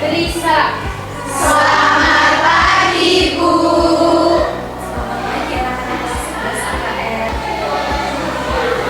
Risa. Selamat pagi, Bu. Selamat pagi anak-anak kelas 11 AKR.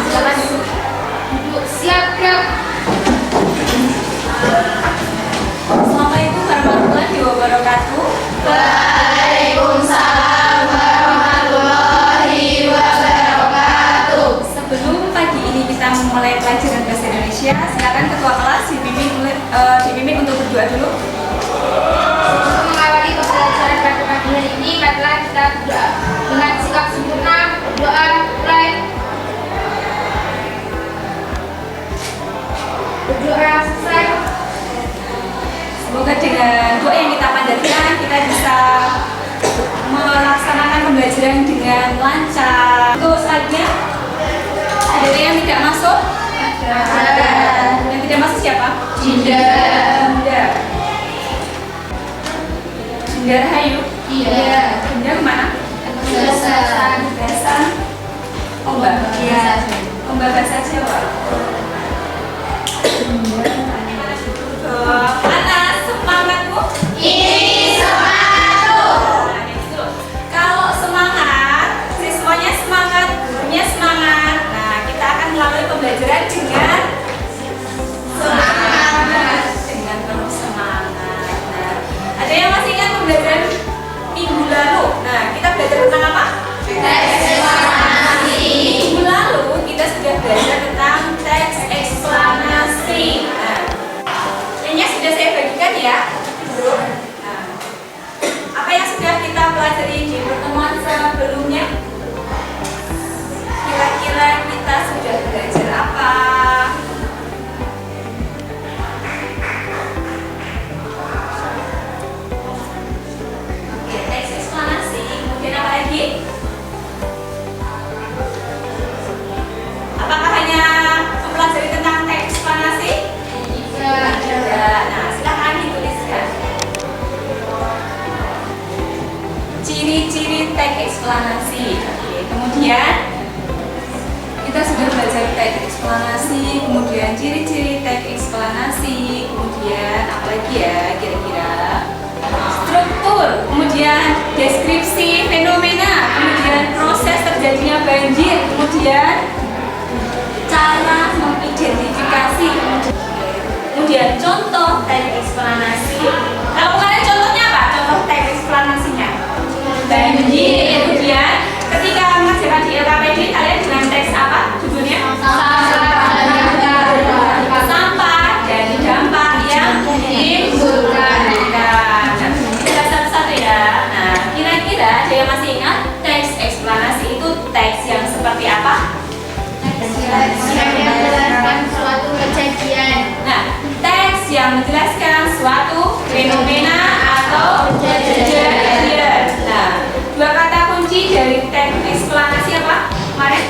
Silakan duduk. Siap, Kak. Assalamualaikum warahmatullahi wabarakatuh. Waalaikumsalam warahmatullahi wabarakatuh. Sebelum pagi ini kita memulai pelajaran bahasa Indonesia, silakan ketua kelas dipimpin untuk berdoa dulu. Untuk mengawali pembelajaran pada pagi hari ini, marilah kita berdoa dengan sikap sempurna. Berdoa mulai. Berdoa selesai. Semoga dengan doa yang kita panjatkan kita bisa melaksanakan pembelajaran dengan lancar. Untuk selanjutnya, ada yang tidak masuk? Ada. Yang tidak masuk siapa? Dinda. Dinda Rahayu? Iya. Dinda kemana? Kebesaran. Bahasa Ombak? Iya. Ombak bahasa Jawa. Mana semangatmu? Ini semangat tuh. Nah, gitu. Kalau semangat, siswanya semangat, gurunya semangat. Nah, kita akan melalui pembelajaran dengan semangat, dengan penuh semangat. Nah, ada yang masih ingat pembelajaran minggu lalu? Nah, kita belajar tentang apa? Teks eksplanasi. Minggu lalu kita sudah belajar tentang teks eksplanasi. Nah, kayaknya sudah saya bagikan ya. Nah, apa yang sudah kita pelajari di pertemuan sebelumnya? Kira-kira kita sudah belajar apa? Oke, teks eksplanasi. Kemudian apa lagi? Apakah hanya mempelajari tentang teks eksplanasi? Tidak. Nah, silakan dituliskan. Ciri-ciri teks eksplanasi. Oke, kemudian kita sudah belajar teks eksplanasi, kemudian ciri-ciri teks eksplanasi, kemudian apa lagi ya kira-kira? Struktur, kemudian deskripsi fenomena, kemudian proses terjadinya banjir, kemudian cara mengidentifikasi, kemudian contoh teks eksplanasi. Kalau kalian contohnya apa? Contoh teks eksplanasinya banjir. Kemudian ketika mengerjakan di LKPD kalian dengan teks apa judulnya? Sampah dan dampak yang ditimbulkan. Nah, kita satu-satu ya. Nah, kira-kira ada yang masih ingat teks eksplanasi itu teks yang seperti apa? Yang menjelaskan suatu kejadian. Nah, teks yang menjelaskan suatu fenomena atau kejadian. Nah, dua kata kunci dari teks eksplanasi apa? Kemarin?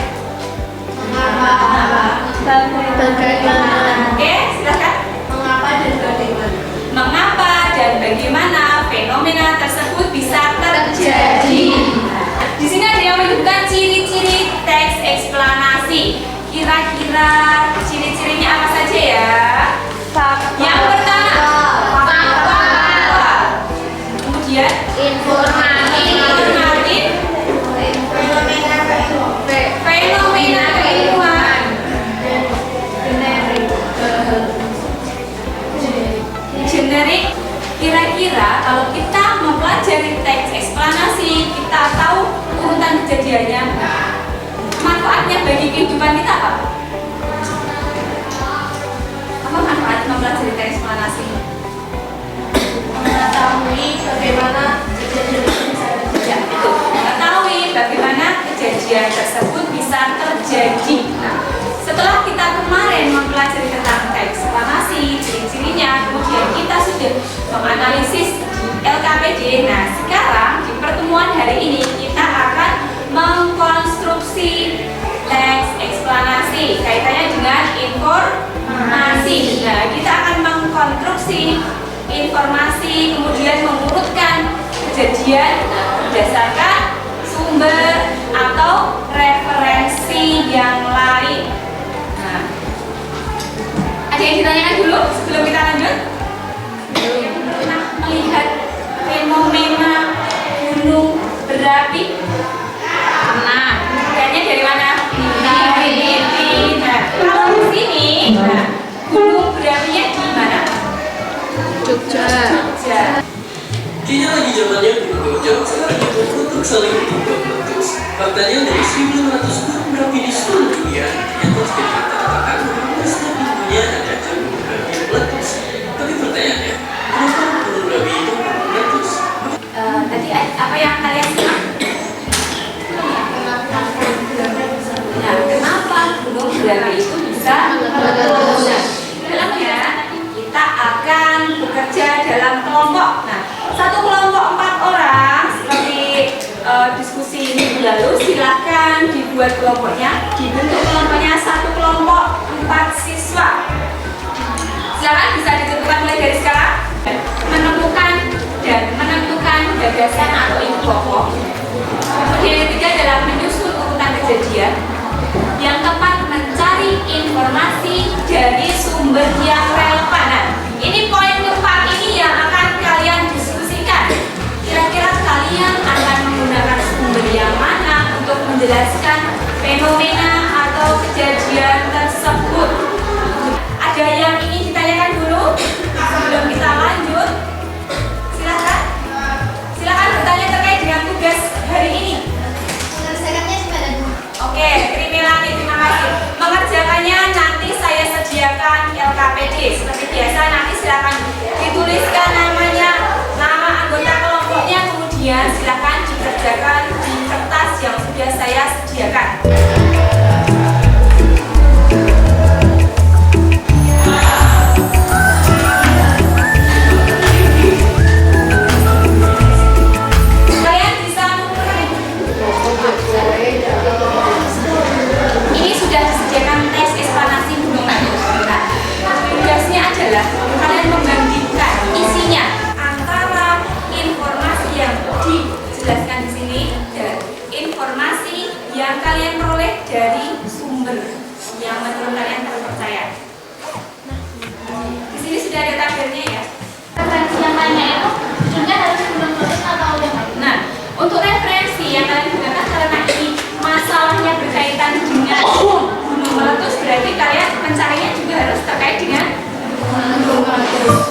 Bagaimana? Oke, silakan. Mengapa dan bagaimana? Mengapa dan bagaimana fenomena tersebut bisa terjadi? Nah, di sini ada yang menyebutkan ciri-ciri teks eksplanasi. Kira-kira ciri-cirinya apa saja ya? Yang pertama, fakta. Kemudian informatif, fenomena keilmuan, generik. Kira-kira kalau kita mempelajari teks eksplanasi, kita tahu urutan kejadiannya, manfaatnya bagi kehidupan kita apa? Apa manfaat mempelajari teks eksplanasi? mengetahui bagaimana kejadian itu bisa terjadi. Ya, itu mengetahui bagaimana kejadian tersebut bisa terjadi. Nah, setelah kita kemarin mempelajari tentang teks eksplanasi, ciri-cirinya, kemudian kita sudah menganalisis LKPD. Nah, sekarang di pertemuan hari ini kita akan mengkonstruksi teks eksplanasi kaitannya dengan informasi. Nah, kita akan mengkonstruksi informasi, kemudian mengurutkan kejadian berdasarkan sumber atau referensi yang lain. Nah, ada yang ditanyakan dulu sebelum kita lanjut? Jogja. Kayaknya lagi zamannya gunung gojok, sekarang itu untuk saling bertukar meletus. Faktanya dari 1.500 gunung berapi di seluruh dunia, yang terus dikatakan bahwa setiap minggunya ada aja gunung berapi yang meletus. Tapi pertanyaannya, kenapa gunung berapi itu meletus? Tadi apa yang kalian simak? Nah, kenapa gunung berapi itu bisa meletus? Dalamnya kita akan bekerja dalam kelompok. Nah, satu kelompok 4 orang seperti diskusi minggu lalu, silakan dibuat kelompoknya, dibentuk kelompoknya satu kelompok 4 siswa. Silakan bisa ditentukan mulai dari sekarang. Menentukan gagasan atau ide pokok. Kemudian yang ketiga adalah menyusun urutan kejadian. Yang keempat mencari informasi dari sumber yang relevan. Nah, ini poin keempat ini yang akan kalian diskusikan. Kira-kira kalian akan menggunakan sumber yang mana untuk menjelaskan fenomena atau kejadian tersebut? Ada yang ingin ditanyakan dulu sebelum kita lanjut? Silakan bertanya terkait dengan tugas hari ini. Mengerjakannya gimana, Bu? Oke, terima kasih. Mengerjakannya nanti saya sediakan LKPD. Seperti biasa nanti silakan dituliskan namanya, nama anggota kelompoknya, kemudian silakan dikerjakan di kertas yang sudah saya sediakan. Kalian bisa mulai. Ini sudah disediakan tes ekspansi gunung meletus. Nah, tugasnya adalah kalian membandingkan isinya antara informasi yang dijelaskan di sini dan informasi yang kalian peroleh dari sumber yang menurut kalian terpercaya. Di sini sudah ada tabelnya ya. Referensi yang lainnya itu juga harus gunung meletus atau yang lain? Nah, untuk referensi yang kalian gunakan karena ini masalahnya berkaitan dengan gunung meletus, berarti kalian mencarinya juga harus terkait dengan gunung meletus.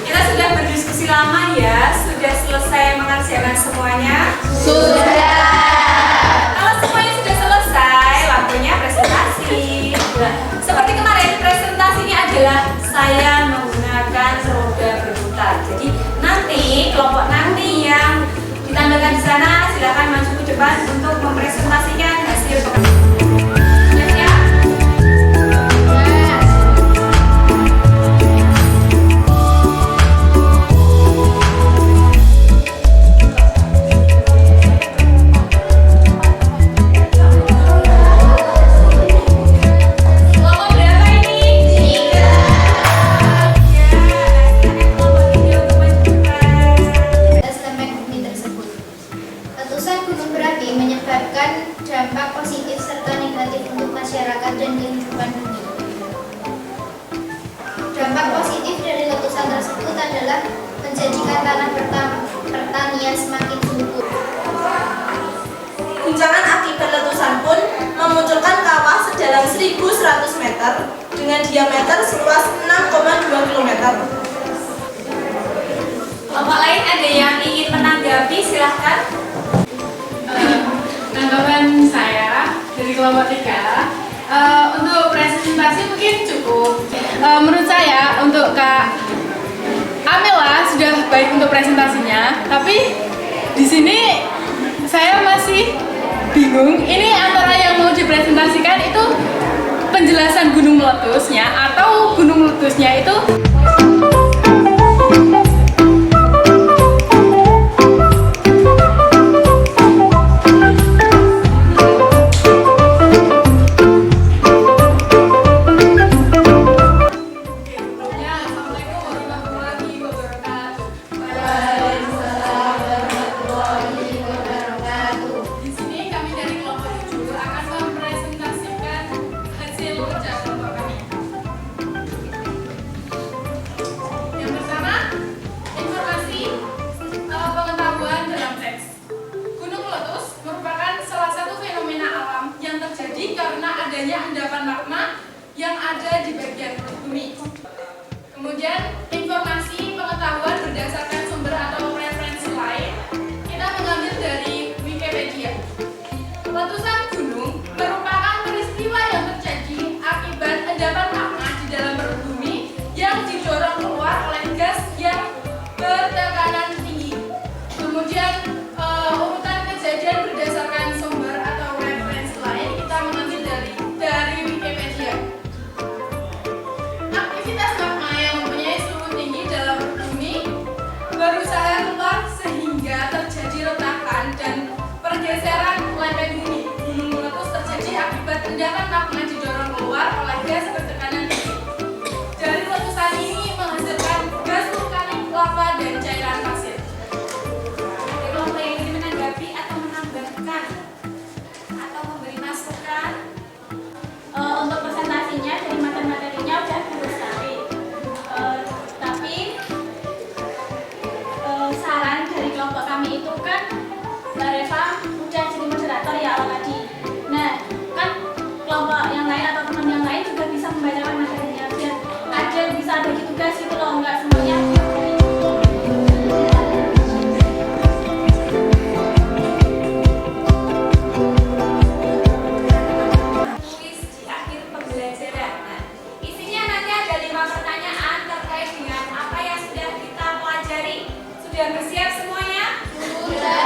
Kita sudah berdiskusi lama ya, sudah selesai mengerjakan semuanya. Kalau semuanya sudah selesai, waktunya presentasi. Nah, seperti kemarin presentasinya adalah saya menggunakan roda berputar. Jadi nanti kelompok nanti yang ditampilkan di sana silakan maju ke depan untuk mempresentasikan hasil pekerjaan. Siap? Kelompok berapa ini? 3. Ya, silakan kelompok 3 untuk maju ke depan. Tentang bumi tersebut. Letusan gunung berapi menyebabkan dampak positif serta negatif untuk masyarakat dan kehidupan bumi. Dampak positif dari letusan tersebut adalah menjadikan tanah pertanian semakin subur. Guncangan akibat letusan pun memunculkan kawah sedalam 1.100 meter dengan diameter seluas 6,2 km. Kelompok lain ada yang ingin menanggapi, silahkan. Tanggapan saya dari kelompok 3, untuk presentasi mungkin cukup. Menurut saya untuk Kak Amela sudah baik untuk presentasinya, tapi di sini saya masih bingung. Ini antara yang mau dipresentasikan itu penjelasan gunung meletusnya atau gunung meletusnya itu yang ada di bagian perut bumi. Kemudian informasi pengetahuan berdasarkan sumber atau referensi lain kita mengambil dari Wikipedia. Letusan gunung merupakan peristiwa yang terjadi akibat endapan magma di dalam perut bumi yang didorong keluar oleh gas yang bertekanan tinggi. Kemudian urutan kejadian berdasarkan sumber atau referensi lain kita mengambil dari Wikipedia. Aktivitas magma yang mempunyai suhu tinggi dalam perut bumi berusaha keluar sehingga terjadi retakan dan pergeseran lempeng bumi. Gunung meletus terjadi akibat endapan magma didorong keluar oleh gas bertekanan tinggi. Dari letusan ini menghasilkan gas vulkanik, lava, dan cairan pasir. Ada kelompok yang ingin menanggapi atau menambahkan atau memberi masukan? Untuk presentasinya dari materi-materinya udah bagus sekali. Tapi saran dari kelompok kami itu kan Mbak Reva udah jadi moderator ya awal tadi. Nah, kan kelompok yang lain atau teman yang lain juga bisa membacakan materinya biar ada bisa bagi tugas gitu loh, nggak semuanya. Kuis di akhir pembelajaran. Nah, isinya nanti ada 5 pertanyaan terkait dengan apa yang sudah kita pelajari. Sudah bersiap semuanya? Sudah.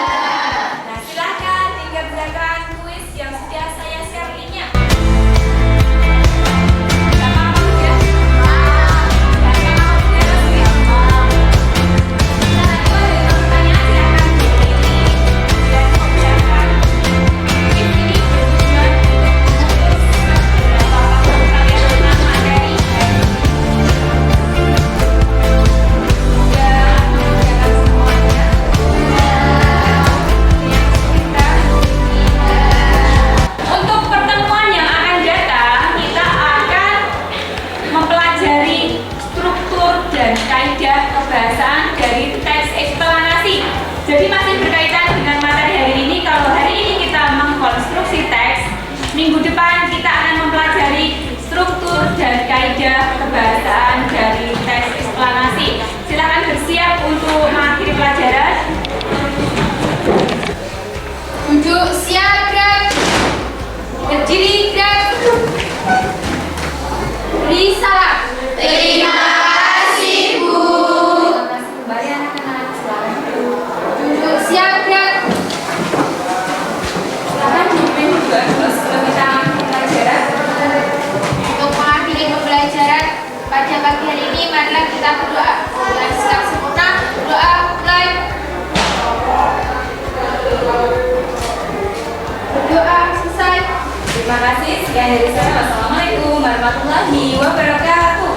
Nah, silakan dikerjakan kuis yang sudah saya share linknya. Sama apa udah? Dan sama udah? Kita nanti ada 5 pertanyaan, silakan dipilih dan mengerjakan. Kuis ini bertujuan untuk pertemuan yang akan datang, kita akan mempelajari struktur dan kaidah kebahasaan dari teks eksplanasi. Jadi masih berkaitan dengan materi hari ini. Kalau hari ini kita mengkonstruksi teks, minggu depan kita akan mempelajari struktur dan kaidah kebahasaan dari teks eksplanasi. Silakan bersiap untuk mengakhiri pelajaran. Duduk siap, gerak. Berdiri, gerak. Beri salam. Terima kasih, Bu. Kembali anak-anak, silakan. Duduk siap, gerak. Silakan dipimpin juga sebelum kita mengakhiri pelajaran. Untuk mengakhiri pembelajaran pada pagi hari ini, marilah kita berdoa. Dengan sikap sempurna, doa mulai. Berdoa selesai. Terima kasih. Sekian dari saya. Wassalamualaikum warahmatullahi wabarakatuh.